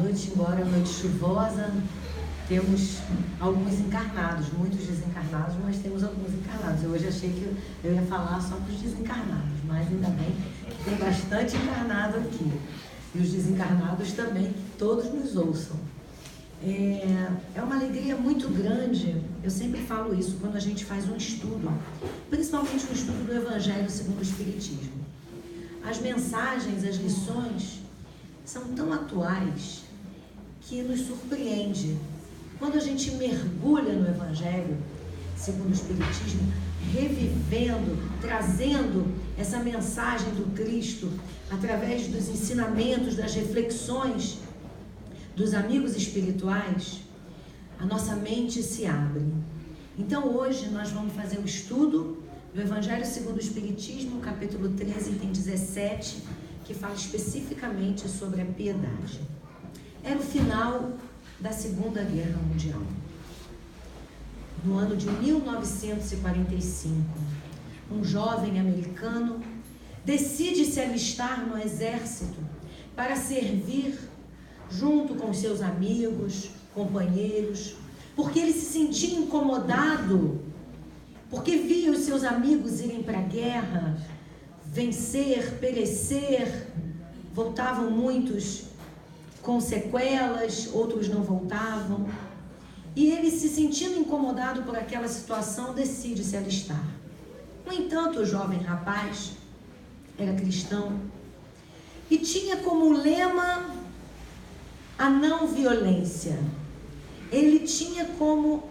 noite, embora noite chuvosa, temos alguns encarnados, muitos desencarnados, mas temos alguns encarnados. Eu hoje achei que eu ia falar só para os desencarnados, mas ainda bem que tem bastante encarnado aqui. E os desencarnados também, que todos nos ouçam. É uma alegria muito grande, eu sempre falo isso, quando a gente faz um estudo, principalmente um estudo do Evangelho segundo o Espiritismo. As mensagens, as lições são tão atuais que nos surpreende. Quando a gente mergulha no Evangelho segundo o Espiritismo, revivendo, trazendo essa mensagem do Cristo através dos ensinamentos, das reflexões dos amigos espirituais, a nossa mente se abre. Então hoje nós vamos fazer o estudo do Evangelho segundo o Espiritismo, capítulo 13, item 17, que fala especificamente sobre a piedade. Era o final da Segunda Guerra Mundial. No ano de 1945, um jovem americano decide se alistar no exército para servir junto com seus amigos, companheiros, porque ele se sentia incomodado, porque via os seus amigos irem para a guerra, vencer, perecer, voltavam muitos com sequelas, outros não voltavam, e ele, se sentindo incomodado por aquela situação, decide se alistar. No entanto, o jovem rapaz era cristão e tinha como lema a não violência. Ele tinha como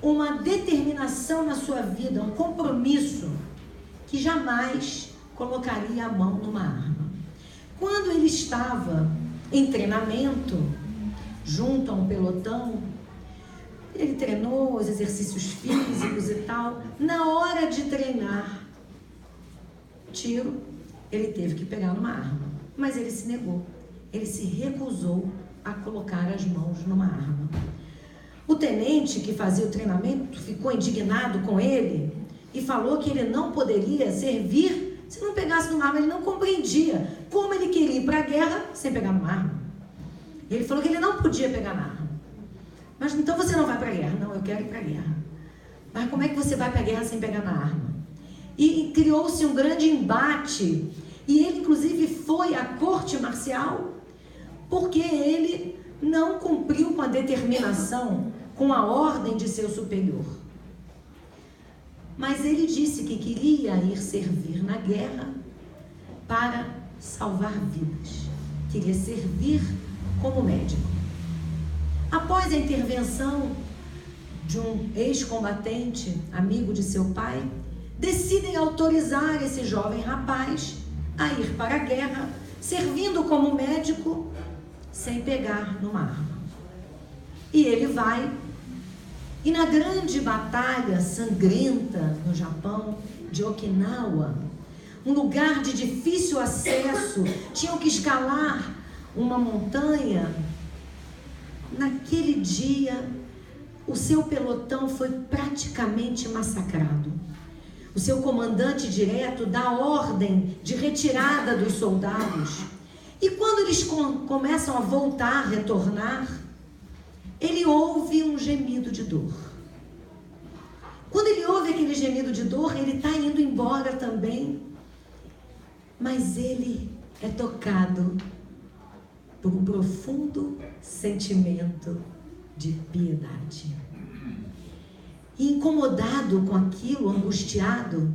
uma determinação na sua vida, um compromisso, que jamais colocaria a mão numa arma. Quando ele estava em treinamento, junto a um pelotão, ele treinou os exercícios físicos e tal. Na hora de treinar tiro, ele teve que pegar numa arma, mas ele se negou, ele se recusou a colocar as mãos numa arma. O tenente que fazia o treinamento ficou indignado com ele e falou que ele não poderia servir se não pegasse numa arma. Ele não compreendia como ele queria ir para a guerra sem pegar numa arma. Ele falou que ele não podia pegar na arma. Mas então você não vai para a guerra? Não, eu quero ir para a guerra. Mas como é que você vai para a guerra sem pegar na arma? E criou-se um grande embate. E ele, inclusive, foi à corte marcial porque ele não cumpriu com a determinação, com a ordem de seu superior. Mas ele disse que queria ir servir na guerra para salvar vidas. Queria servir como médico. Após a intervenção de um ex-combatente, amigo de seu pai, decidem autorizar esse jovem rapaz a ir para a guerra, servindo como médico, sem pegar numa arma. E ele vai, e na grande batalha sangrenta no Japão, de Okinawa, um lugar de difícil acesso, tinham que escalar uma montanha. Naquele dia, o seu pelotão foi praticamente massacrado. O seu comandante direto dá ordem de retirada dos soldados. E quando eles começam a voltar, retornar, ele ouve um gemido de dor. Quando ele ouve aquele gemido de dor, ele está indo embora também. Mas ele é tocado por um profundo sentimento de piedade. E incomodado com aquilo, angustiado,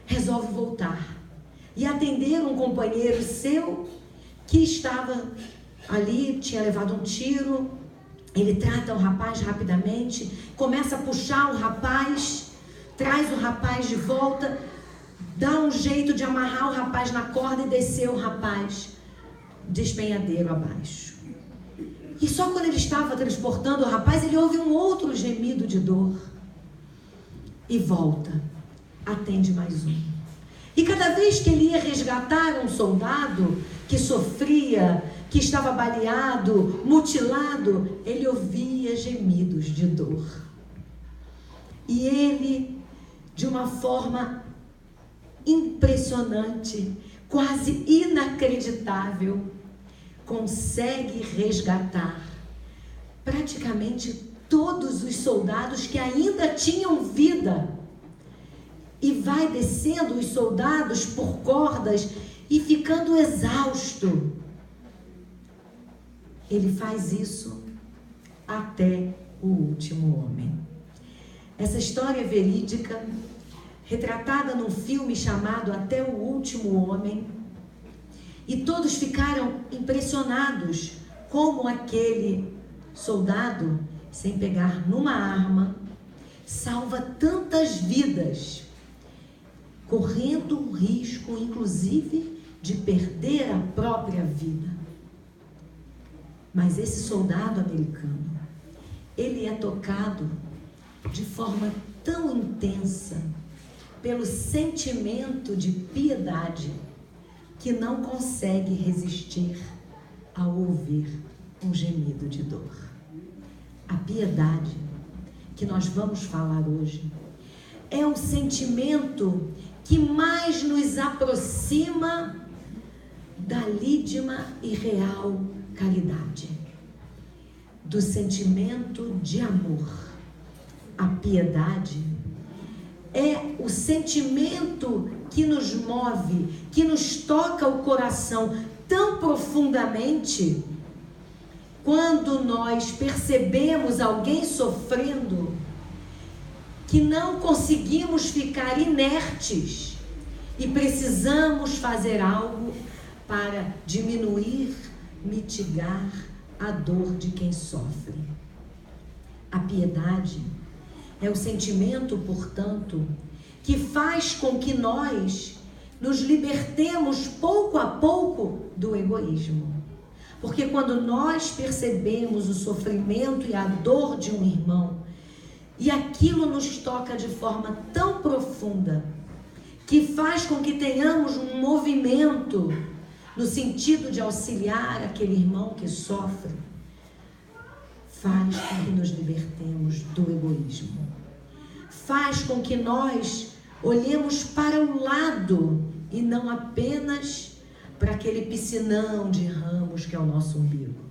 resolve voltar e atender um companheiro seu que estava ali, tinha levado um tiro. Ele trata o rapaz rapidamente, começa a puxar o rapaz, traz o rapaz de volta, dá um jeito de amarrar o rapaz na corda e descer o rapaz despenhadeiro abaixo. E só quando ele estava transportando o rapaz, ele ouve um outro gemido de dor e volta, atende mais um. E cada vez que ele ia resgatar um soldado que sofria, que estava baleado, mutilado, ele ouvia gemidos de dor. E ele, de uma forma impressionante, quase inacreditável, consegue resgatar praticamente todos os soldados que ainda tinham vida. E vai descendo os soldados por cordas e ficando exausto. Ele faz isso até o último homem. Essa história verídica, retratada num filme chamado Até o Último Homem, e todos ficaram impressionados como aquele soldado, sem pegar numa arma, salva tantas vidas, correndo o risco, inclusive, de perder a própria vida. Mas esse soldado americano, ele é tocado de forma tão intensa pelo sentimento de piedade que não consegue resistir ao ouvir um gemido de dor. A piedade que nós vamos falar hoje é o sentimento que mais nos aproxima da lídima e real caridade, do sentimento de amor. A piedade é o sentimento que nos move, que nos toca o coração tão profundamente quando nós percebemos alguém sofrendo, que não conseguimos ficar inertes e precisamos fazer algo para diminuir, mitigar a dor de quem sofre. A piedade é o sentimento, portanto, que faz com que nós nos libertemos pouco a pouco do egoísmo. Porque quando nós percebemos o sofrimento e a dor de um irmão, e aquilo nos toca de forma tão profunda, que faz com que tenhamos um movimento no sentido de auxiliar aquele irmão que sofre, faz com que nos libertemos do egoísmo. Faz com que nós olhemos para o lado e não apenas para aquele piscinão de ramos que é o nosso umbigo.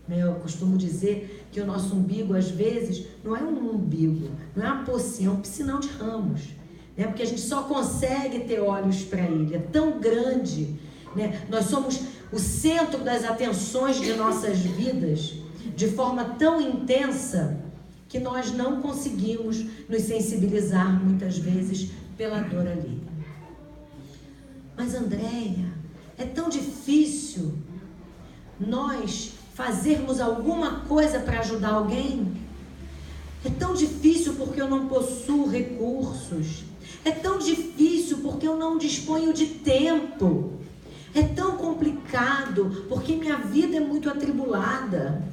Eu costumo dizer que o nosso umbigo, às vezes, não é um umbigo, não é uma pocinha, é um piscinão de ramos. Porque a gente só consegue ter olhos para ele, é tão grande. Nós somos o centro das atenções de nossas vidas de forma tão intensa que nós não conseguimos nos sensibilizar muitas vezes pela dor alheia. Mas, Andréia, é tão difícil nós fazermos alguma coisa para ajudar alguém. É tão difícil porque eu não possuo recursos. É tão difícil porque eu não disponho de tempo. É tão complicado porque minha vida é muito atribulada.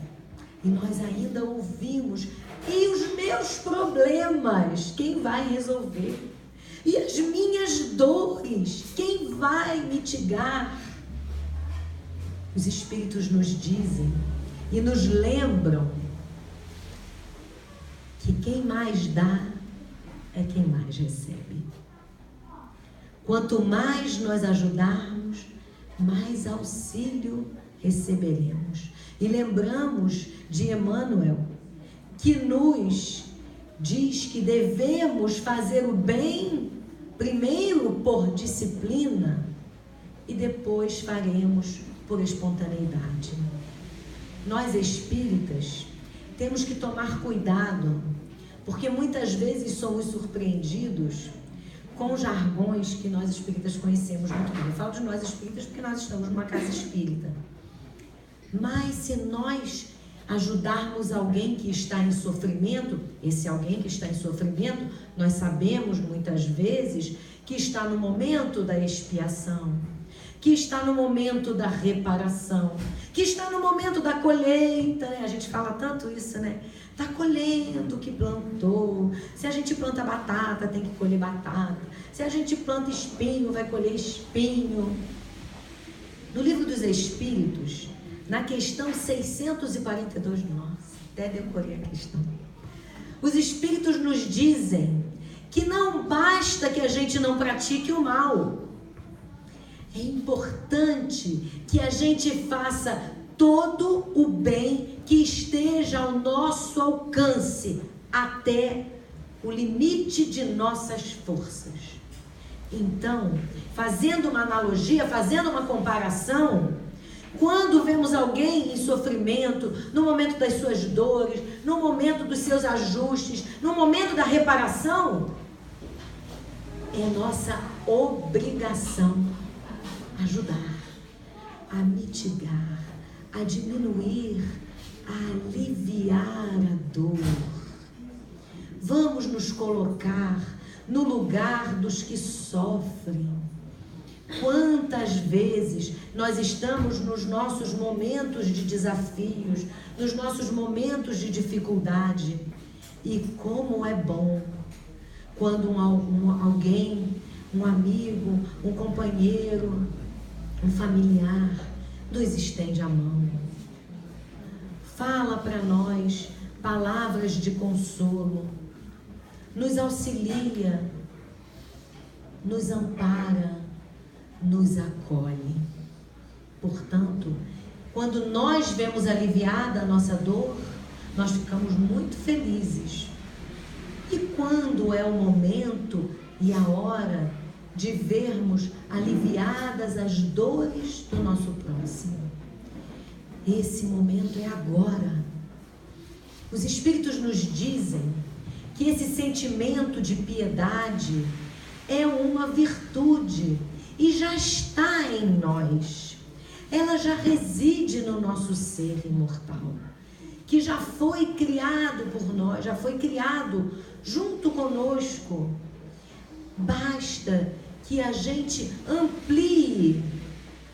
E nós ainda ouvimos: e os meus problemas, quem vai resolver? E as minhas dores, quem vai mitigar? Os Espíritos nos dizem e nos lembram que quem mais dá é quem mais recebe. Quanto mais nós ajudarmos, mais auxílio receberemos. E lembramos de Emmanuel, que nos diz que devemos fazer o bem primeiro por disciplina e depois faremos por espontaneidade. Nós espíritas temos que tomar cuidado, porque muitas vezes somos surpreendidos com jargões que nós espíritas conhecemos muito bem. Eu falo de nós espíritas porque nós estamos numa casa espírita. Mas se nós ajudarmos alguém que está em sofrimento, esse alguém que está em sofrimento, nós sabemos muitas vezes que está no momento da expiação, que está no momento da reparação, que está no momento da colheita, A gente fala tanto isso, Está colhendo o que plantou. Se a gente planta batata, tem que colher batata. Se a gente planta espinho, vai colher espinho. No Livro dos Espíritos, na questão 642, nossa, até decorei a questão. Os Espíritos nos dizem que não basta que a gente não pratique o mal. É importante que a gente faça todo o bem que esteja ao nosso alcance, até o limite de nossas forças. Então, fazendo uma analogia, fazendo uma comparação, quando vemos alguém em sofrimento, no momento das suas dores, no momento dos seus ajustes, no momento da reparação, é nossa obrigação ajudar, a mitigar, a diminuir, a aliviar a dor. Vamos nos colocar no lugar dos que sofrem. Quantas vezes nós estamos nos nossos momentos de desafios, nos nossos momentos de dificuldade, e como é bom quando alguém, um amigo, um companheiro, um familiar nos estende a mão, fala para nós palavras de consolo, nos auxilia, nos ampara, nos acolhe. Portanto, quando nós vemos aliviada a nossa dor, nós ficamos muito felizes. E quando é o momento e a hora de vermos aliviadas as dores do nosso próximo, esse momento é agora. Os Espíritos nos dizem que esse sentimento de piedade é uma virtude e já está em nós. Ela já reside no nosso ser imortal, que já foi criado por nós, já foi criado junto conosco. Basta que a gente amplie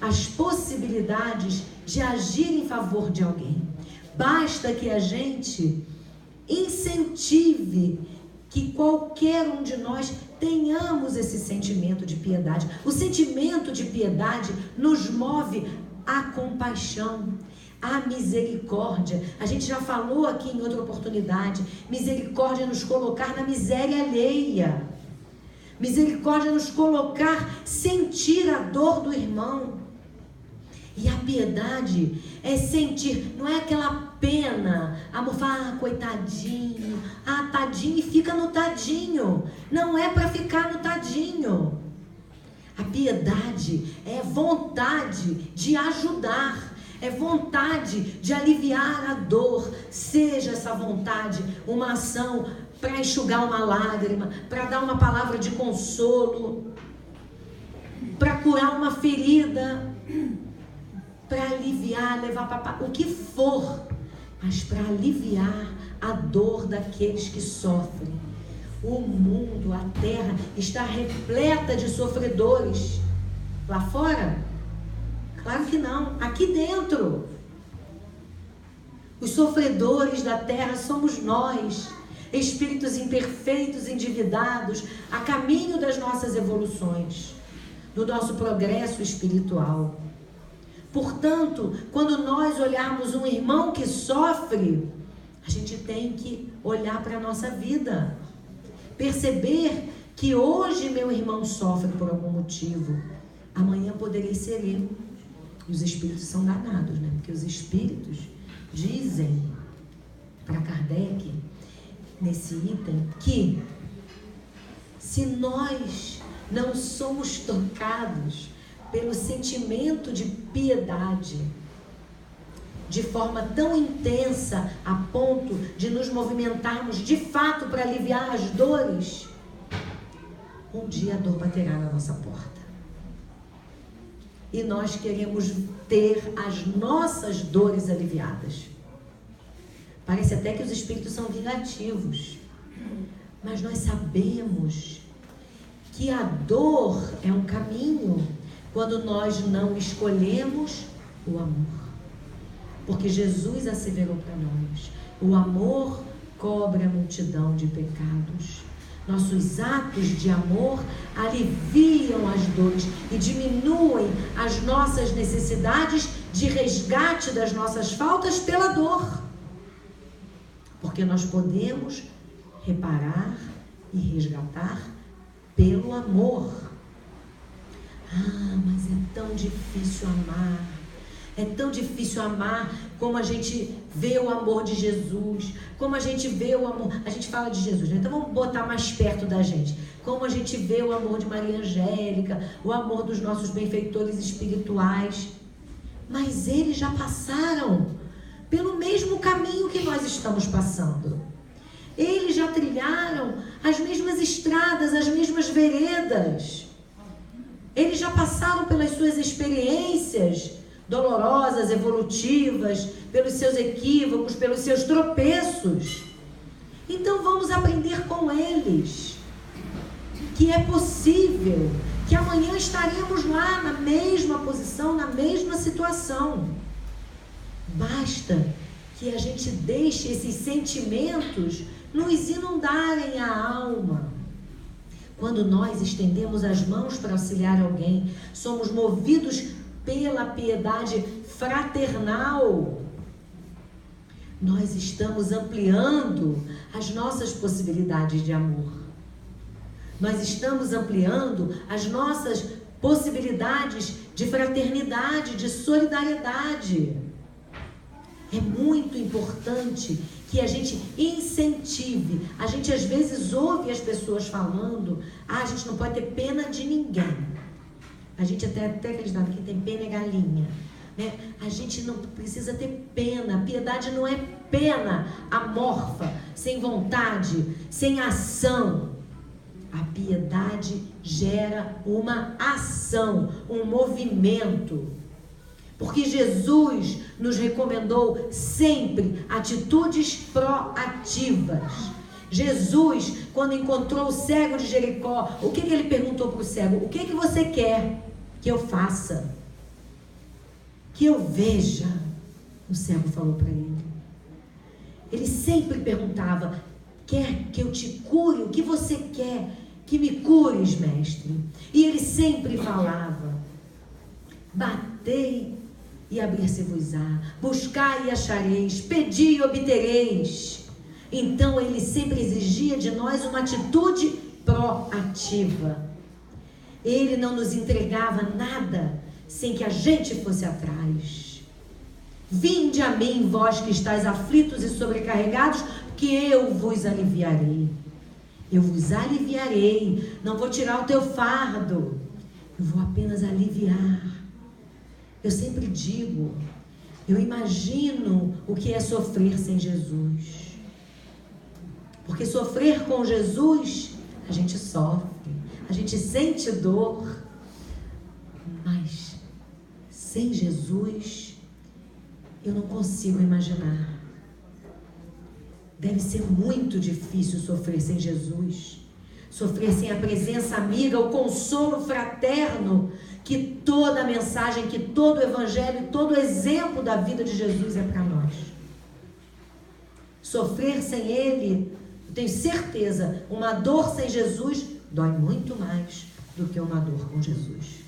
as possibilidades de agir em favor de alguém. Basta que a gente incentive que qualquer um de nós tenhamos esse sentimento de piedade. O sentimento de piedade nos move à compaixão, à misericórdia. A gente já falou aqui em outra oportunidade, misericórdia é nos colocar na miséria alheia. Misericórdia é nos colocar, sentir a dor do irmão. E a piedade é sentir, não é aquela pena, amor, fala, coitadinho, tadinho, e fica no tadinho. Não é para ficar no tadinho. A piedade é vontade de ajudar, é vontade de aliviar a dor. Seja essa vontade uma ação para enxugar uma lágrima, para dar uma palavra de consolo, para curar uma ferida, para aliviar, levar para o que for, mas para aliviar a dor daqueles que sofrem. O mundo, a terra está repleta de sofredores. Lá fora? Claro que não. Aqui dentro. Os sofredores da terra somos nós, espíritos imperfeitos, endividados, a caminho das nossas evoluções, do nosso progresso espiritual. Portanto, quando nós olharmos um irmão que sofre, a gente tem que olhar para a nossa vida. Perceber que hoje meu irmão sofre por algum motivo, amanhã poderia ser eu. Os espíritos são danados, né? Porque os espíritos dizem para Kardec, nesse item, que se nós não somos tocados pelo sentimento de piedade de forma tão intensa a ponto de nos movimentarmos de fato para aliviar as dores, um dia a dor baterá na nossa porta. E nós queremos ter as nossas dores aliviadas. Parece até que os espíritos são vingativos, mas nós sabemos que a dor é um caminho quando nós não escolhemos o amor. Porque Jesus asseverou para nós: o amor cobre a multidão de pecados. Nossos atos de amor aliviam as dores e diminuem as nossas necessidades de resgate das nossas faltas pela dor. Porque nós podemos reparar e resgatar pelo amor. Mas é difícil amar. É tão difícil amar como a gente vê o amor de Jesus, como a gente vê o amor... A gente fala de Jesus, né? Então vamos botar mais perto da gente. Como a gente vê o amor de Maria Angélica, o amor dos nossos benfeitores espirituais. Mas eles já passaram pelo mesmo caminho que nós estamos passando. Eles já trilharam as mesmas estradas, as mesmas veredas. Eles já passaram pelas suas experiências dolorosas, evolutivas, pelos seus equívocos, pelos seus tropeços. Então vamos aprender com eles que é possível, que amanhã estaremos lá na mesma posição, na mesma situação. Basta que a gente deixe esses sentimentos nos inundarem a alma. Quando nós estendemos as mãos para auxiliar alguém, somos movidos pela piedade fraternal. Nós estamos ampliando as nossas possibilidades de amor. Nós estamos ampliando as nossas possibilidades de fraternidade, de solidariedade. É muito importante que a gente incentive. A gente às vezes ouve as pessoas falando: a gente não pode ter pena de ninguém. A gente até acredita que quem tem pena é galinha, né? A gente não precisa ter pena. A piedade não é pena amorfa, sem vontade, sem ação. A piedade gera uma ação, um movimento. Porque Jesus nos recomendou sempre atitudes proativas. Jesus, quando encontrou o cego de Jericó, o que ele perguntou para o cego? O que você quer que eu faça? Que eu veja. O cego falou para ele. Ele sempre perguntava: quer que eu te cure? O que você quer? Que me cures, mestre. E ele sempre falava: batei e abrir-se-vos-á, buscai e achareis, pedi e obtereis. Então ele sempre exigia de nós uma atitude proativa. Ele não nos entregava nada sem que a gente fosse atrás. Vinde a mim, vós que estáis aflitos e sobrecarregados, que eu vos aliviarei. Eu vos aliviarei. Não vou tirar o teu fardo, eu vou apenas aliviar. Eu sempre digo, eu imagino o que é sofrer sem Jesus. Porque sofrer com Jesus, a gente sofre, a gente sente dor. Mas sem Jesus, eu não consigo imaginar. Deve ser muito difícil sofrer sem Jesus. Sofrer sem a presença amiga, o consolo fraterno, que toda a mensagem, que todo o evangelho, todo o exemplo da vida de Jesus é para nós. Sofrer sem Ele, eu tenho certeza, uma dor sem Jesus dói muito mais do que uma dor com Jesus.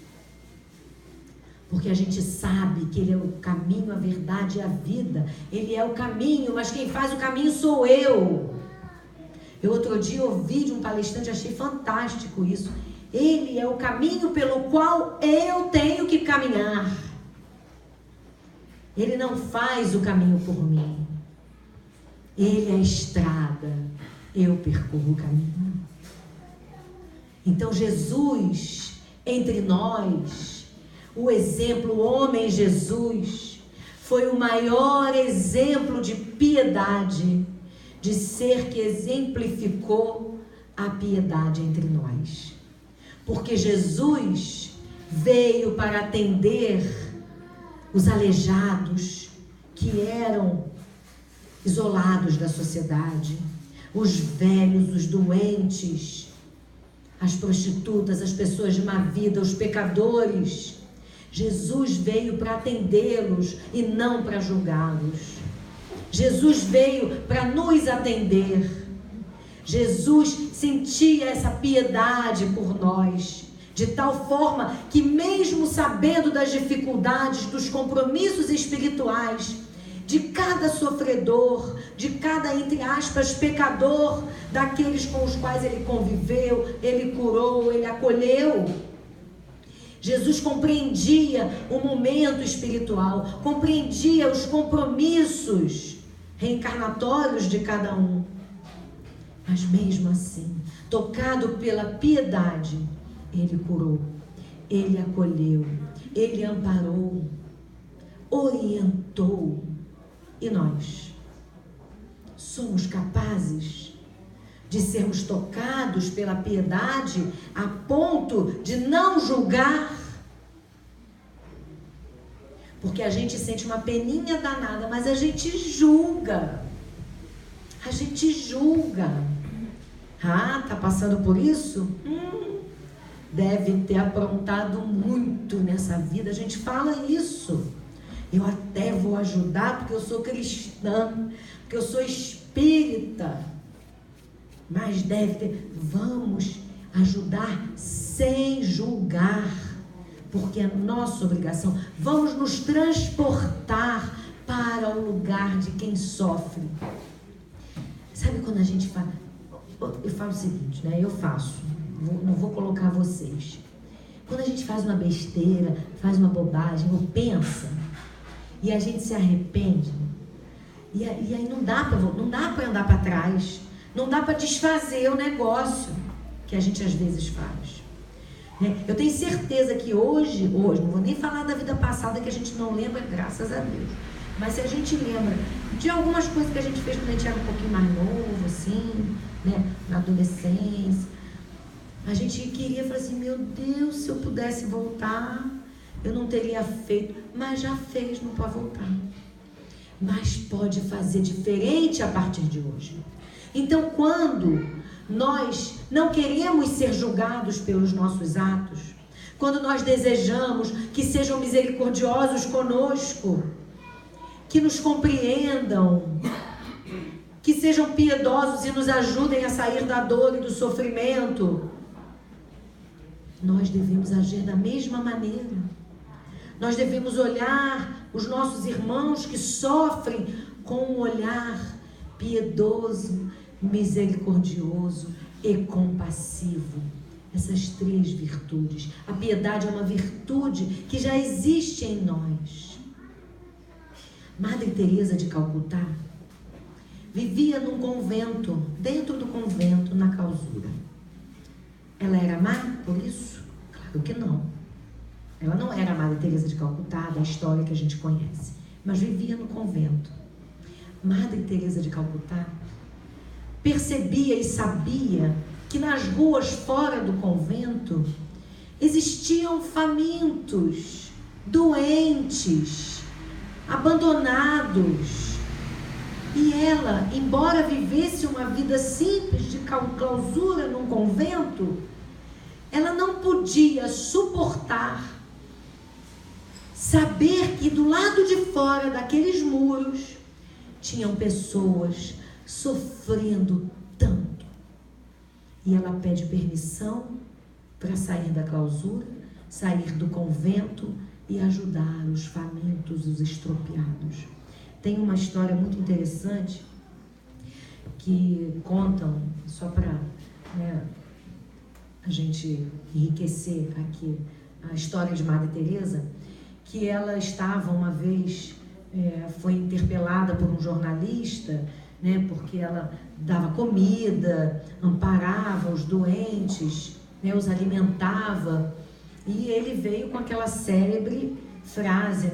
Porque a gente sabe que Ele é o caminho, a verdade e a vida. Ele é o caminho, mas quem faz o caminho sou eu. Eu outro dia ouvi de um palestrante, achei fantástico isso. Ele é o caminho pelo qual eu tenho que caminhar. Ele não faz o caminho por mim. Ele é a estrada, eu percorro o caminho. Então Jesus, entre nós, o exemplo, o homem Jesus, foi o maior exemplo de piedade, de ser que exemplificou a piedade entre nós. Porque Jesus veio para atender os aleijados que eram isolados da sociedade, os velhos, os doentes, as prostitutas, as pessoas de má vida, os pecadores. Jesus veio para atendê-los e não para julgá-los. Jesus veio para nos atender. Jesus sentia essa piedade por nós, de tal forma que mesmo sabendo das dificuldades, dos compromissos espirituais, de cada sofredor, de cada, entre aspas, pecador, daqueles com os quais Ele conviveu, Ele curou, Ele acolheu, Jesus compreendia o momento espiritual, compreendia os compromissos reencarnatórios de cada um. Mas mesmo assim, tocado pela piedade, ele curou, ele acolheu, ele amparou, orientou. E nós somos capazes de sermos tocados pela piedade a ponto de não julgar? Porque a gente sente uma peninha danada, mas a gente julga. A gente julga. Ah, tá passando por isso? Deve ter aprontado muito nessa vida. A gente fala isso. Eu até vou ajudar porque eu sou cristã, porque eu sou espírita. Mas deve ter. Vamos ajudar sem julgar, porque é nossa obrigação. Vamos nos transportar para o lugar de quem sofre. Sabe quando a gente fala? Eu falo o seguinte, né? Eu faço. Não vou colocar vocês. Quando a gente faz uma besteira, faz uma bobagem, ou pensa, e a gente se arrepende, e aí não dá para andar para trás. Não dá para desfazer o negócio que a gente às vezes faz. Eu tenho certeza que hoje, não vou nem falar da vida passada que a gente não lembra, graças a Deus. Mas se a gente lembra de algumas coisas que a gente fez quando a gente era um pouquinho mais novo, assim, né, na adolescência, a gente queria falar assim, meu Deus, se eu pudesse voltar, eu não teria feito. Mas já fez, não pode voltar. Mas pode fazer diferente a partir de hoje. Então, quando nós não queremos ser julgados pelos nossos atos, quando nós desejamos que sejam misericordiosos conosco, que nos compreendam, que sejam piedosos e nos ajudem a sair da dor e do sofrimento, nós devemos agir da mesma maneira. Nós devemos olhar os nossos irmãos que sofrem com um olhar piedoso, misericordioso e compassivo. Essas 3 virtudes. A piedade é uma virtude que já existe em nós. Madre Teresa de Calcutá vivia num convento, dentro do convento, na clausura. Ela era má por isso? Claro que não. Ela não era a Madre Teresa de Calcutá, da história que a gente conhece, mas vivia no convento. Madre Teresa de Calcutá percebia e sabia que nas ruas fora do convento existiam famintos, doentes, abandonados. E ela, embora vivesse uma vida simples de clausura num convento, ela não podia suportar saber que do lado de fora daqueles muros tinham pessoas sofrendo tanto. E ela pede permissão para sair da clausura, sair do convento e ajudar os famintos, os estropiados. Tem uma história muito interessante que contam, só para a gente enriquecer aqui a história de Madre Teresa, que ela estava uma vez, foi interpelada por um jornalista, porque ela dava comida, amparava os doentes, os alimentava, e ele veio com aquela célebre frase,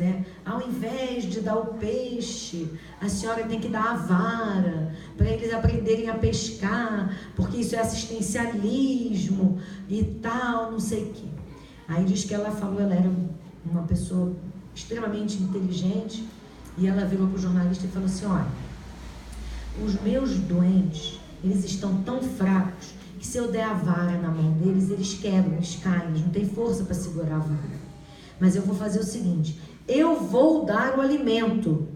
ao invés de dar o peixe, a senhora tem que dar a vara, para eles aprenderem a pescar, porque isso é assistencialismo e tal, não sei o quê. Aí diz que ela falou, ela era uma pessoa extremamente inteligente, e ela virou para o jornalista e falou assim, olha, os meus doentes, eles estão tão fracos, que se eu der a vara na mão deles, eles quebram, eles caem, eles não têm força para segurar a vara. Mas eu vou fazer o seguinte, eu vou dar o alimento,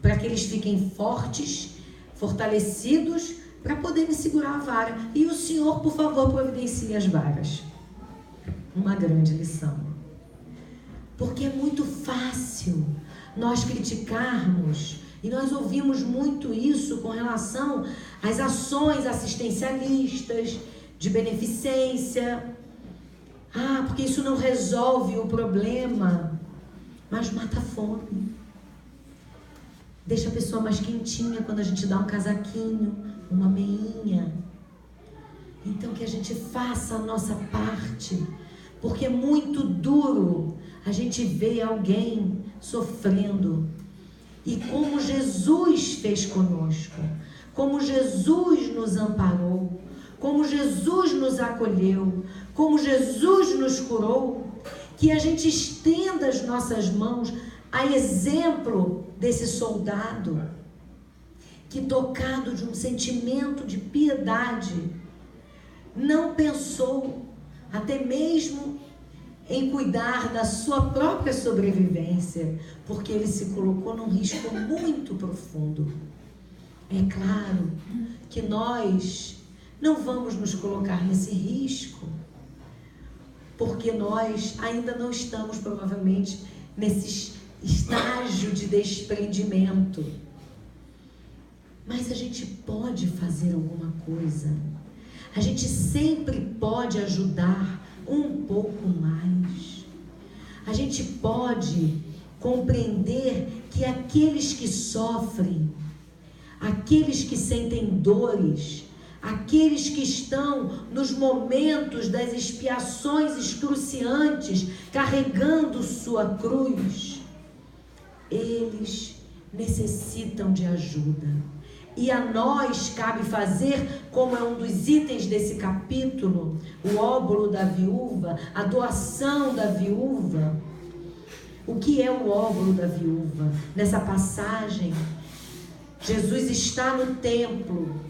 para que eles fiquem fortes, fortalecidos, para poderem segurar a vara. E o senhor, por favor, providencie as varas. Uma grande lição. Porque é muito fácil nós criticarmos, e nós ouvimos muito isso com relação às ações assistencialistas, de beneficência. Ah, porque isso não resolve o problema, mas mata a fome. Deixa a pessoa mais quentinha quando a gente dá um casaquinho, uma meinha. Então que a gente faça a nossa parte, porque é muito duro a gente ver alguém sofrendo. E como Jesus fez conosco, como Jesus nos amparou, como Jesus nos acolheu, como Jesus nos curou, que a gente estenda as nossas mãos a exemplo desse soldado, que tocado de um sentimento de piedade, não pensou até mesmo em cuidar da sua própria sobrevivência, porque ele se colocou num risco muito profundo. É claro que nós não vamos nos colocar nesse risco, porque nós ainda não estamos provavelmente nesse estágio de desprendimento. Mas a gente pode fazer alguma coisa. A gente sempre pode ajudar um pouco mais. A gente pode compreender que aqueles que sofrem, aqueles que sentem dores, aqueles que estão nos momentos das expiações excruciantes, carregando sua cruz, eles necessitam de ajuda. E a nós cabe fazer, como é um dos itens desse capítulo, o óbolo da viúva, a doação da viúva. O que é o óbolo da viúva? Nessa passagem, Jesus está no templo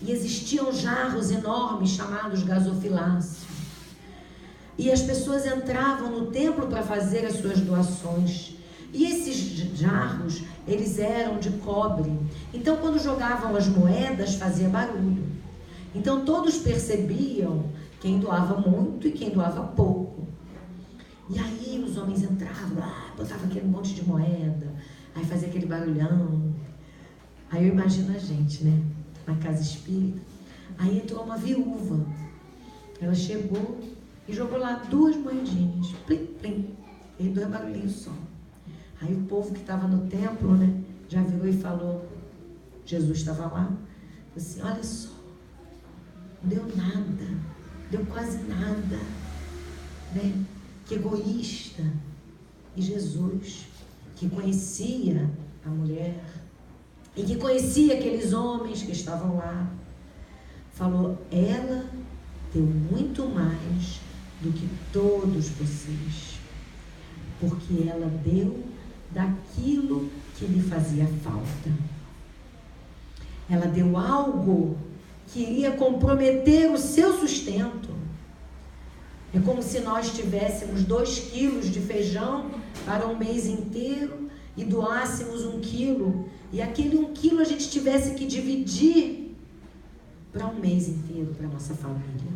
e existiam jarros enormes chamados gasofiláceos. E as pessoas entravam no templo para fazer as suas doações. E esses jarros, eles eram de cobre. Então, quando jogavam as moedas, fazia barulho. Então, todos percebiam quem doava muito e quem doava pouco. E aí, os homens entravam, botavam aquele monte de moeda, aí fazia aquele barulhão. Aí eu imagino a gente, né? Na casa espírita. Aí entrou uma viúva. Ela chegou e jogou lá 2 moedinhas. Plim, plim. E 2 barulhinhos só. Aí o povo que estava no templo, né, já virou e falou, Jesus estava lá, assim, olha só, não deu nada, deu quase nada, né? Que egoísta. E Jesus, que conhecia a mulher, e que conhecia aqueles homens que estavam lá, falou, ela deu muito mais do que todos vocês, porque ela deu daquilo que lhe fazia falta. Ela deu algo que iria comprometer o seu sustento. É como se nós tivéssemos 2 quilos de feijão para um mês inteiro e doássemos 1 quilo, e aquele 1 quilo a gente tivesse que dividir para um mês inteiro para a nossa família.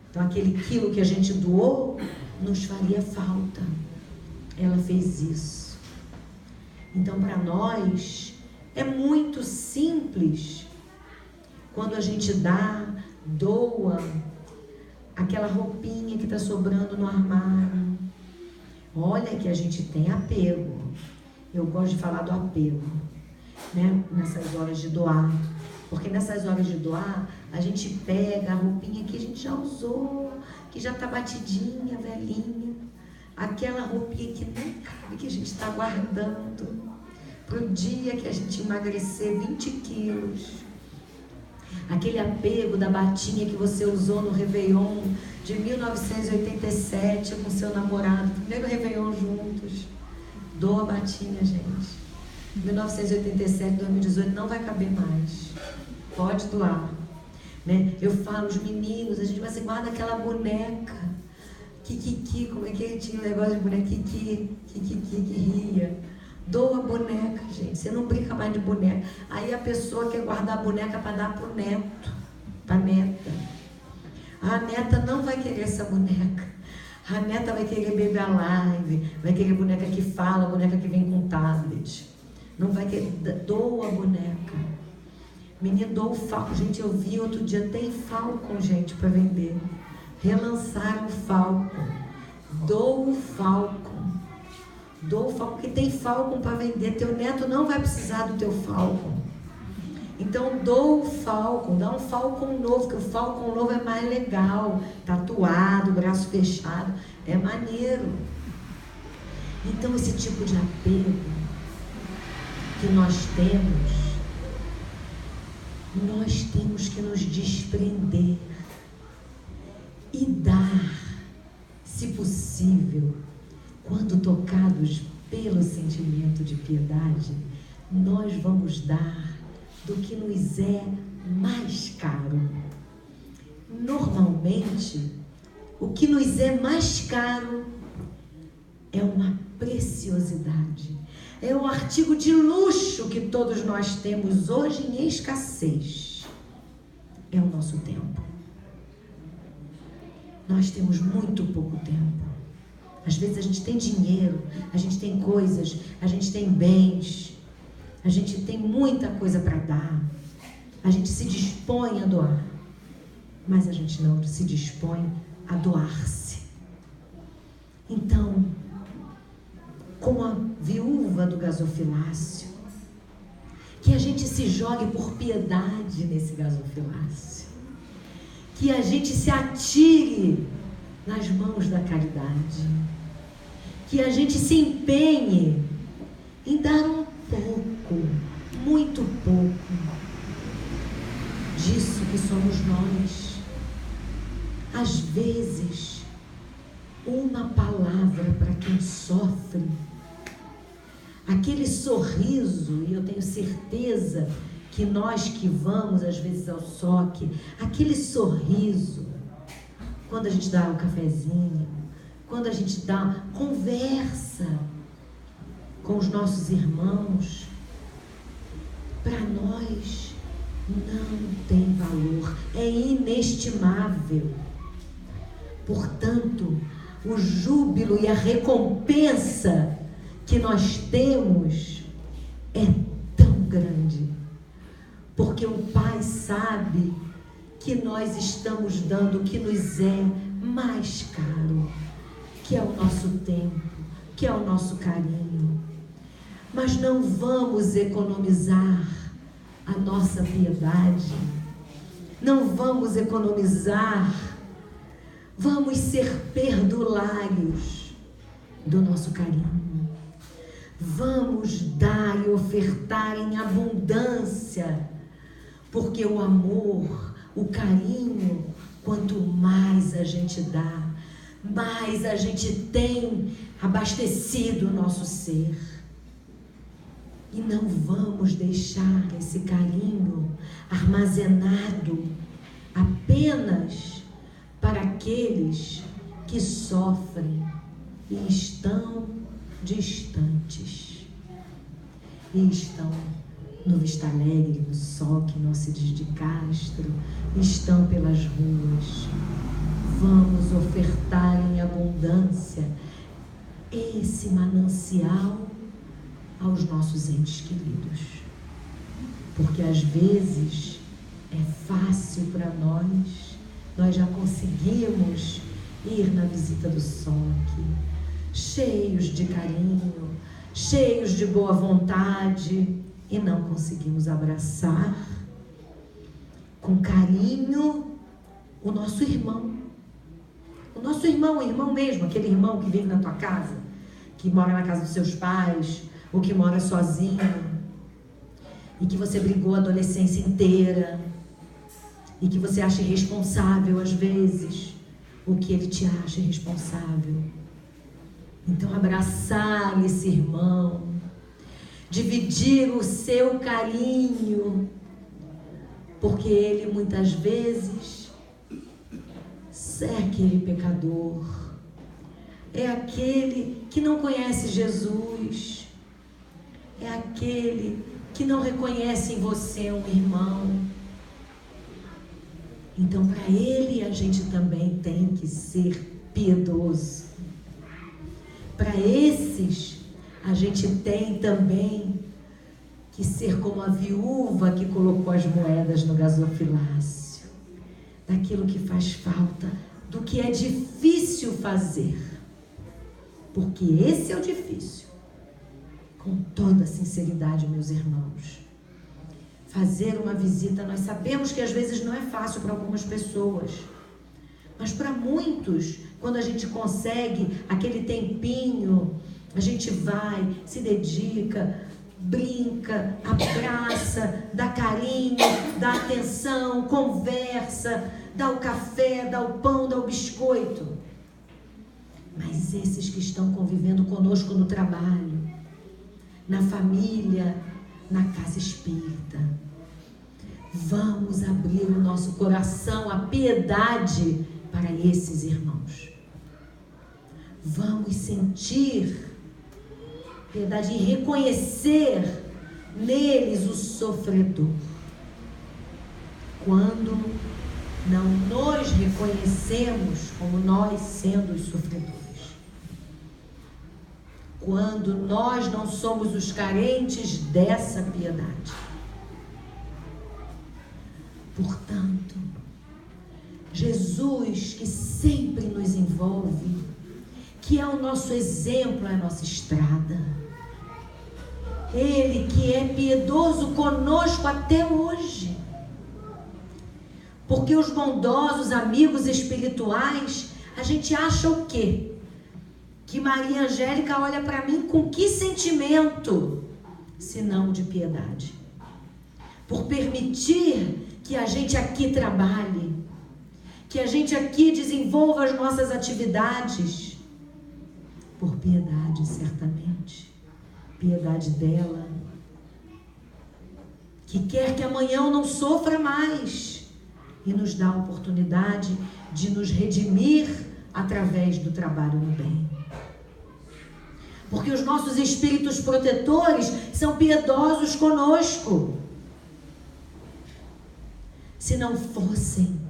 Então aquele quilo que a gente doou nos faria falta. Ela fez isso. Então, para nós, é muito simples quando a gente doa aquela roupinha que está sobrando no armário. Olha que a gente tem apego. Eu gosto de falar do apego, né? Nessas horas de doar. Porque nessas horas de doar, a gente pega a roupinha que a gente já usou, que já está batidinha, velhinha. Aquela roupinha que nem cabe, que a gente está guardando para o dia que a gente emagrecer 20 quilos. Aquele apego da batinha que você usou no Réveillon de 1987 com seu namorado, primeiro Réveillon juntos. Doa a batinha, gente. 1987, 2018 não vai caber mais. Pode doar, né? Eu falo, os meninos, a gente vai se guarda aquela boneca. Kikiki, como é que tinha um negócio de boneca? Kikiki, que ria. Doa a boneca, gente. Você não brinca mais de boneca. Aí a pessoa quer guardar a boneca para dar para o neto, para a neta. A neta não vai querer essa boneca. A neta vai querer Baby Alive, vai querer boneca que fala, boneca que vem com tablet. Não vai querer. Doa a boneca. Menino, doa o Falcon. Gente, eu vi outro dia, tem Falcon, gente, para vender. relançar o Falcon. Dou o Falcon. Dou o Falcon, porque tem Falcon para vender. Teu neto não vai precisar do teu Falcon. Então dou o Falcon, dá um Falcon novo, que o Falcon novo é mais legal. Tatuado, braço fechado, é maneiro. Então esse tipo de apego que nós temos que nos desprender e dar, se possível, quando tocados pelo sentimento de piedade, nós vamos dar do que nos é mais caro. Normalmente, o que nos é mais caro é uma preciosidade. É um artigo de luxo que todos nós temos hoje em escassez. É o nosso tempo. Nós temos muito pouco tempo. Às vezes a gente tem dinheiro, a gente tem coisas, a gente tem bens, a gente tem muita coisa para dar. A gente se dispõe a doar, mas a gente não se dispõe a doar-se. Então, como a viúva do gasofilácio, que a gente se jogue por piedade nesse gasofilácio, que a gente se atire nas mãos da caridade, que a gente se empenhe em dar um pouco, muito pouco, disso que somos nós. Às vezes, uma palavra para quem sofre, aquele sorriso, e eu tenho certeza que nós que vamos às vezes ao SOC, aquele sorriso, quando a gente dá um cafezinho, quando a gente dá conversa com os nossos irmãos, para nós não tem valor, é inestimável. Portanto, o júbilo e a recompensa que nós temos é tão grande, porque o Pai sabe que nós estamos dando o que nos é mais caro, que é o nosso tempo, que é o nosso carinho. Mas não vamos economizar a nossa piedade, não vamos economizar, vamos ser perdulários do nosso carinho. Vamos dar e ofertar em abundância, porque o amor, o carinho, quanto mais a gente dá, mais a gente tem abastecido o nosso ser. E não vamos deixar esse carinho armazenado apenas para aqueles que sofrem e estão distantes, e estão no Vista Alegre, no SOC, no Alcides de Castro, estão pelas ruas. Vamos ofertar em abundância esse manancial aos nossos entes queridos, porque às vezes é fácil para nós já conseguimos ir na visita do SOC, cheios de carinho, cheios de boa vontade, e não conseguimos abraçar com carinho o nosso irmão. O nosso irmão, o irmão mesmo, aquele irmão que vive na tua casa, que mora na casa dos seus pais, ou que mora sozinho, e que você brigou a adolescência inteira, e que você acha irresponsável às vezes, o que ele te acha irresponsável. Então abraçar esse irmão, dividir o seu carinho, porque ele muitas vezes é aquele pecador, é aquele que não conhece Jesus, é aquele que não reconhece em você um irmão. Então, para ele, a gente também tem que ser piedoso. Para esses, a gente tem também que ser como a viúva que colocou as moedas no gasofilácio, daquilo que faz falta do que é difícil fazer. Porque esse é o difícil. Com toda sinceridade, meus irmãos. Fazer uma visita, nós sabemos que às vezes não é fácil para algumas pessoas. Mas para muitos, quando a gente consegue aquele tempinho, a gente vai, se dedica, brinca, abraça, dá carinho, dá atenção, conversa, dá o café, dá o pão, dá o biscoito. Mas esses que estão convivendo conosco no trabalho, na família, na casa espírita, vamos abrir o nosso coração à piedade para esses irmãos. Vamos sentir piedade e reconhecer neles o sofredor. Quando não nos reconhecemos como nós sendo os sofredores. Quando nós não somos os carentes dessa piedade. Portanto, Jesus, que sempre nos envolve, que é o nosso exemplo, é a nossa estrada. Ele que é piedoso conosco até hoje. Porque os bondosos amigos espirituais, a gente acha o quê? Que Maria Angélica olha para mim com que sentimento? Senão de piedade. Por permitir que a gente aqui trabalhe, que a gente aqui desenvolva as nossas atividades. Por piedade, certamente. Piedade dela, que quer que amanhã eu não sofra mais e nos dá a oportunidade de nos redimir através do trabalho no bem. Porque os nossos espíritos protetores são piedosos conosco. Se não fossem,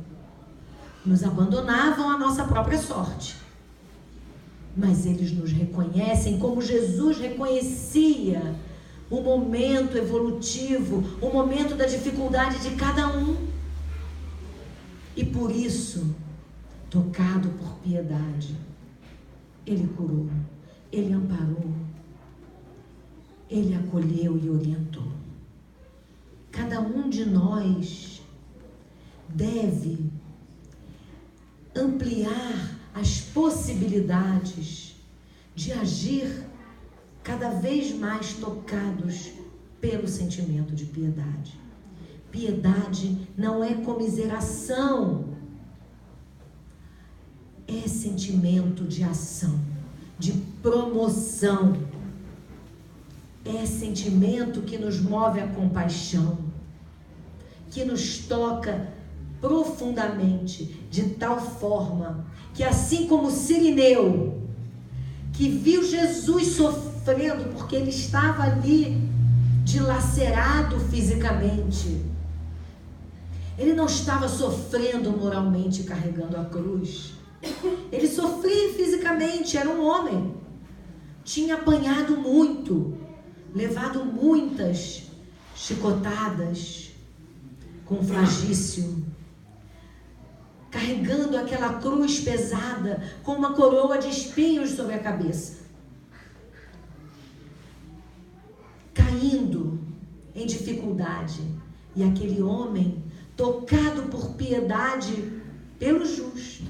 nos abandonavam à nossa própria sorte. Mas eles nos reconhecem como Jesus reconhecia o momento evolutivo, o momento da dificuldade de cada um. E por isso, tocado por piedade, Ele curou, Ele amparou, Ele acolheu e orientou. Cada um de nós deve ampliar as possibilidades de agir cada vez mais tocados pelo sentimento de piedade. Piedade não é comiseração, é sentimento de ação, de promoção. É sentimento que nos move a compaixão, que nos toca profundamente, de tal forma que assim como Cirineu, que viu Jesus sofrendo porque ele estava ali dilacerado fisicamente, ele não estava sofrendo moralmente carregando a cruz, ele sofria fisicamente, era um homem, tinha apanhado muito, levado muitas chicotadas com flagício, carregando aquela cruz pesada com uma coroa de espinhos sobre a cabeça, caindo em dificuldade. E aquele homem, tocado por piedade pelo justo,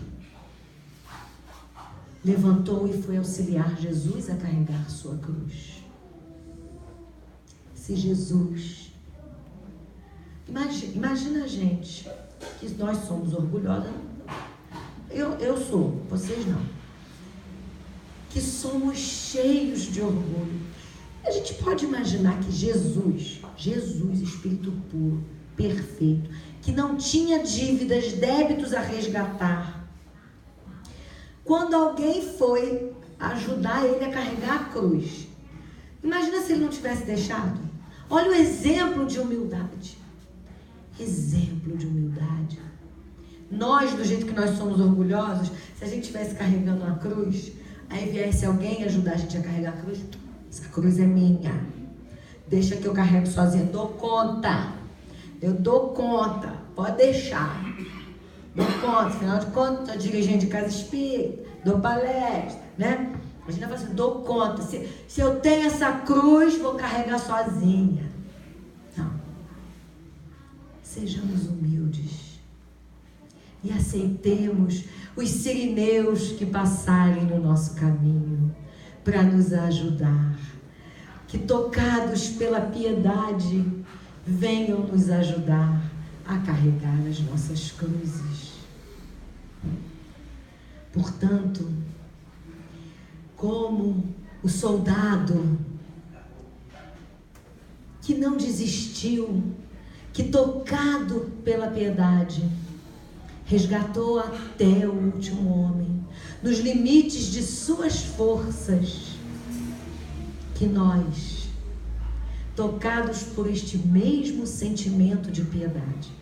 levantou e foi auxiliar Jesus a carregar sua cruz. Se Jesus... Imagina a gente, que nós somos orgulhosos. Eu sou, vocês não. Que somos cheios de orgulho. A gente pode imaginar que Jesus, Espírito puro, perfeito, que não tinha dívidas, débitos a resgatar. Quando alguém foi ajudar ele a carregar a cruz, imagina se ele não tivesse deixado. Olha o exemplo de humildade. Exemplo de humildade. Nós, do jeito que nós somos orgulhosos, se a gente estivesse carregando uma cruz, aí viesse alguém ajudar a gente a carregar a cruz, essa cruz é minha, deixa que eu carrego sozinha, eu dou conta, pode deixar. dou conta, afinal de contas, sou dirigente de casa espírita, dou palestra, né? Imagina assim, dou conta, se eu tenho essa cruz, vou carregar sozinha. Não. Sejamos humildes e aceitemos os sirineus que passarem no nosso caminho para nos ajudar. Que, tocados pela piedade, venham nos ajudar a carregar as nossas cruzes. Portanto, como o soldado que não desistiu, que, tocado pela piedade, resgatou até o último homem, nos limites de suas forças, que nós, tocados por este mesmo sentimento de piedade,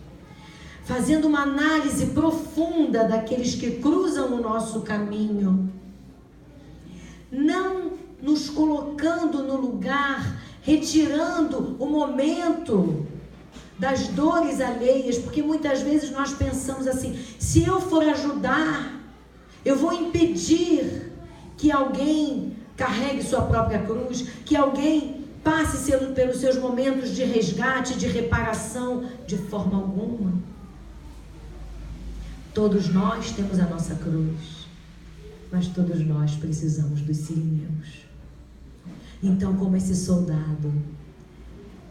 fazendo uma análise profunda daqueles que cruzam o nosso caminho, não nos colocando no lugar, retirando o momento das dores alheias, porque muitas vezes nós pensamos assim: se eu for ajudar, eu vou impedir que alguém carregue sua própria cruz, que alguém passe pelos seus momentos de resgate, de reparação, de forma alguma. Todos nós temos a nossa cruz, mas todos nós precisamos dos sirineus. Então, como esse soldado,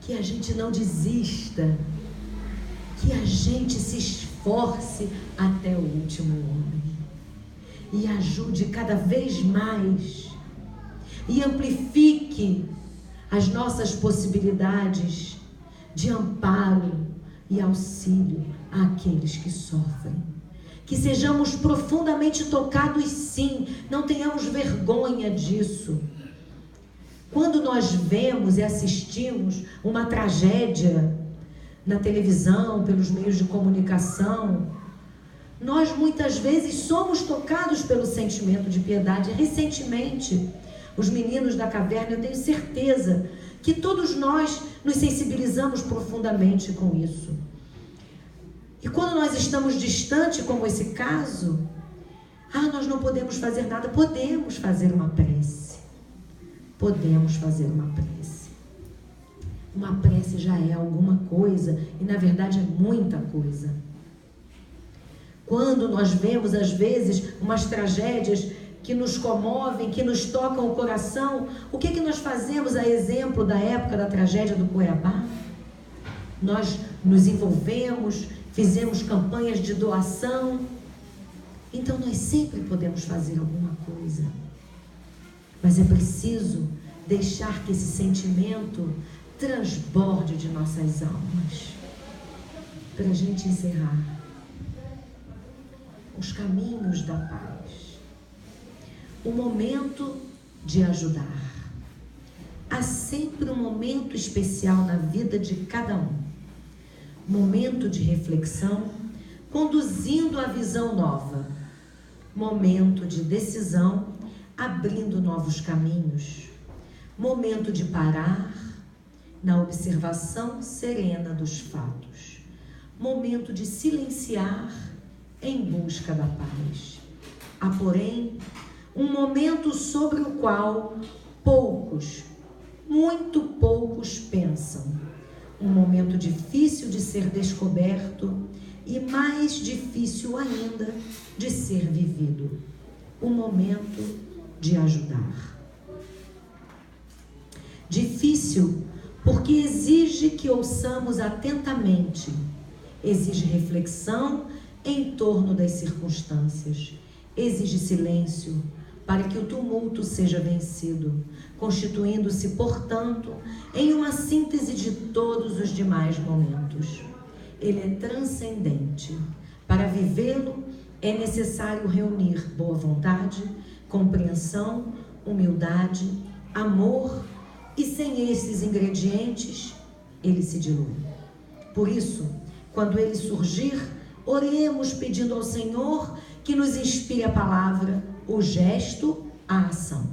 que a gente não desista, que a gente se esforce até o último homem e ajude cada vez mais e amplifique as nossas possibilidades de amparo e auxílio àqueles que sofrem. Que sejamos profundamente tocados, sim, não tenhamos vergonha disso. Quando nós vemos e assistimos uma tragédia na televisão, pelos meios de comunicação, nós muitas vezes somos tocados pelo sentimento de piedade. Recentemente, os meninos da caverna, eu tenho certeza que todos nós nos sensibilizamos profundamente com isso. E quando nós estamos distantes, como esse caso, nós não podemos fazer nada. Podemos fazer uma prece. Podemos fazer uma prece. Uma prece já é alguma coisa, e na verdade é muita coisa. Quando nós vemos, às vezes, umas tragédias que nos comovem, que nos tocam o coração, o que nós fazemos, a exemplo da época da tragédia do Cuiabá? Nós nos envolvemos, fizemos campanhas de doação. Então nós sempre podemos fazer alguma coisa, mas é preciso deixar que esse sentimento transborde de nossas almas. Para a gente encerrar, os caminhos da paz, o momento de ajudar. Há sempre um momento especial na vida de cada um, momento de reflexão, conduzindo a visão nova, momento de decisão, abrindo novos caminhos, momento de parar na observação serena dos fatos, momento de silenciar em busca da paz. Há, porém, um momento sobre o qual poucos, muito poucos pensam, um momento difícil de ser descoberto e mais difícil ainda de ser vivido, o momento de ajudar. Difícil porque exige que ouçamos atentamente, exige reflexão em torno das circunstâncias, exige silêncio para que o tumulto seja vencido, constituindo-se, portanto, em uma síntese de todos os demais momentos. Ele é transcendente. Para vivê-lo, é necessário reunir boa vontade, compreensão, humildade, amor, e sem esses ingredientes, ele se dilui. Por isso, quando ele surgir, oremos pedindo ao Senhor que nos inspire a palavra, o gesto, a ação.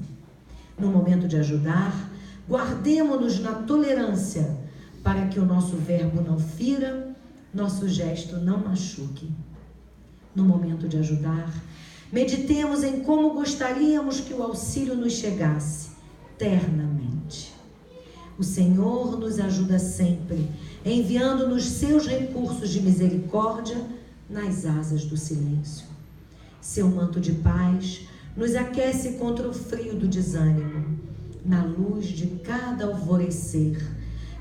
No momento de ajudar, guardemo-nos na tolerância, para que o nosso verbo não fira, nosso gesto não machuque. no momento de ajudar. Meditemos em como gostaríamos que o auxílio nos chegasse ternamente. O Senhor nos ajuda sempre, enviando-nos seus recursos de misericórdia nas asas do silêncio. Seu manto de paz nos aquece contra o frio do desânimo. Na luz de cada alvorecer,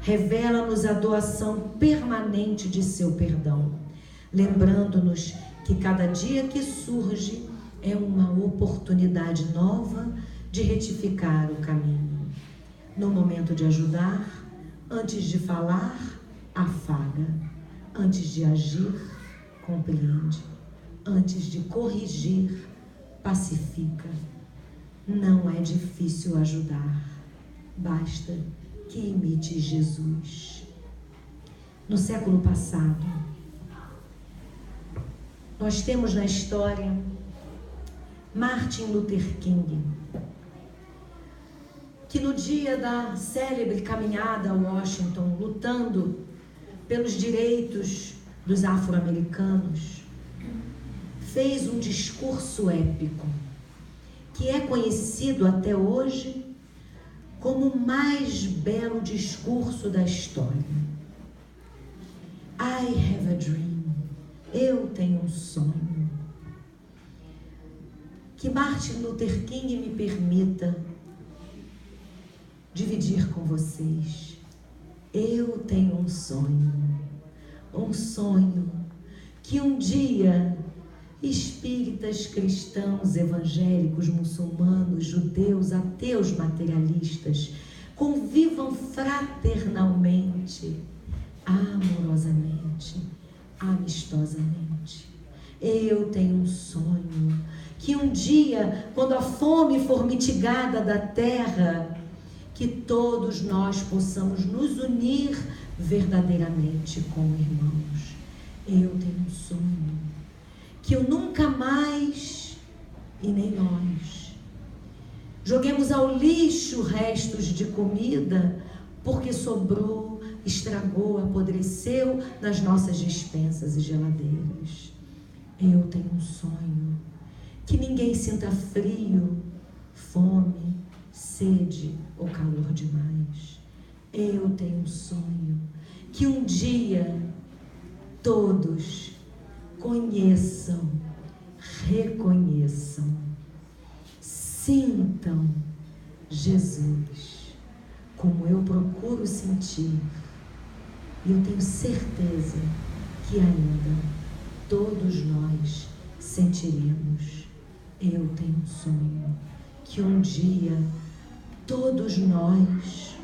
revela-nos a doação permanente de seu perdão, lembrando-nos que cada dia que surge é uma oportunidade nova de retificar o caminho. No momento de ajudar, antes de falar, afaga. Antes de agir, compreende. Antes de corrigir, pacifica. Não é difícil ajudar. Basta que imite Jesus. No século passado, nós temos na história Martin Luther King, que no dia da célebre caminhada a Washington, lutando pelos direitos dos afro-americanos, fez um discurso épico, que é conhecido até hoje como o mais belo discurso da história. I have a dream. Eu tenho um sonho. Que Martin Luther King me permita dividir com vocês. Eu tenho um sonho que um dia espíritas, cristãos, evangélicos, muçulmanos, judeus, ateus, materialistas convivam fraternalmente, amorosamente, amistosamente. Eu tenho um sonho que um dia, quando a fome for mitigada da terra, que todos nós possamos nos unir verdadeiramente como irmãos. Eu tenho um sonho que eu nunca mais, e nem nós, joguemos ao lixo restos de comida porque sobrou, estragou, apodreceu nas nossas despensas e geladeiras. Eu tenho um sonho que ninguém sinta frio, fome, sede ou calor demais. Eu tenho um sonho que um dia todos conheçam, reconheçam, sintam Jesus como eu procuro sentir. E eu tenho certeza que ainda todos nós sentiremos. Eu tenho um sonho que um dia todos nós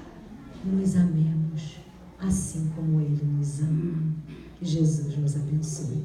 nos amemos assim como Ele nos ama. Que Jesus nos abençoe.